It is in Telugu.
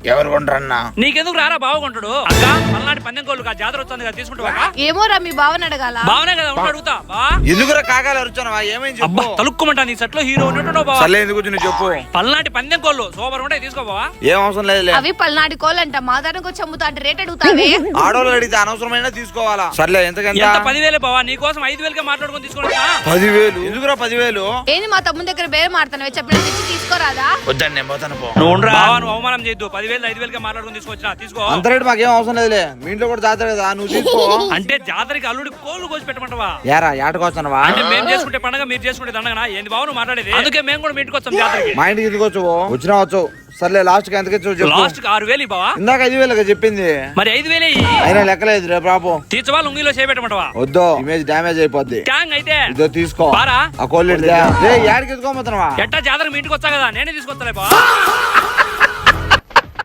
ఎవరు కొంటారన్నా? నీకెందుకు రారా బావ కొంటాడు? అక్క పల్నాటి పందెం కోళ్ళు జాతర వచ్చింది కదా, తీసుకుంటావా? ఏమోరా మీ బావని అడగాల. బావనే కదా ఉండి అడుగుతా. ఎందుకురా కాకాలు అరుచున్నావా? ఏమైంది చెప్పు. తలుక్కోమంటా నీ సెట్ లో హీరో ఉన్నట్టు బావా. సర్లే ఎందుకు నువ్వు చెప్పు. పల్నాటి పందెం కోళ్ళు సూపర్ ఉంటాయి, తీసుకోబావా. ఏం అవసరం లేదు. అవి పల్నాటి కోళ్ళు అంట, మా దానికి వచ్చి అమ్ముతా అంటే రేట్ అడుగుతావే. ఆడోళ్ళు అడిగితే అనవసరమైన తీసుకోవాలా? సర్లే ఎంతకంత? 10,000 బావా, నీ కోసం 5,000కే మాట్లాడుకొని తీసుకోండి. 10,000 ఎందుకురా? 10,000 ఏంది మా తమ్ముని దగ్గర బేరం మాడుతున్నావే, చెప్పిన తెచ్చి తీసుకోరాదా? వద్దని నేను పోతాను పో. నువ్వు అవమానం చేయొద్దు. 10,000 5,000కే మాట్లాడుకొని తీసుకొచ్చినా తీసుకో. అంత రేటు మాకేం అవసరం లేదులే, మీ ఇంట్లో కూడా జాతర కదా, నువ్వు తీసుకో. అంటే జాతరకి అల్లుడి కోళ్ళు కోసి పెట్టమంటావా? యారా ఏటకొచ్చానవా? అంటే మేము చేసుకుంటే పండగ, మీరు చేసుకుంటే దండగనా? ఏంది బావ నువ్వు మాట్లాడేది? అందుకే మేము కూడా మీ ఇంటికి వచ్చాం జాతరకి. మా ఇంటికి ఎందుకు వచ్చావు? వచ్చినా వచ్చావు. సర్లే లాస్ట్ కి ఎంతకి చెప్పు. లాస్ట్ 6,000 బావా. ఇందాక 5,000 చెప్పింది. మరి 5,000 అయినా లెక్కలేదు రేపు రాపో. తీర్చవా లుంగిలో చేయబెట్టమంటావా? వద్దు, ఇమేజ్ డ్యామేజ్ అయిపోద్ది. ట్యాంగ్ అయితే ఇదో తీసుకో. బారా ఆ కోళ్ళు యాడికి ఎత్తుకోపోతున్నావా? ఎట్టా జాతర మీ ఇంటికి వచ్చా కదా, నేనే తీసుకొస్తాలే బావా.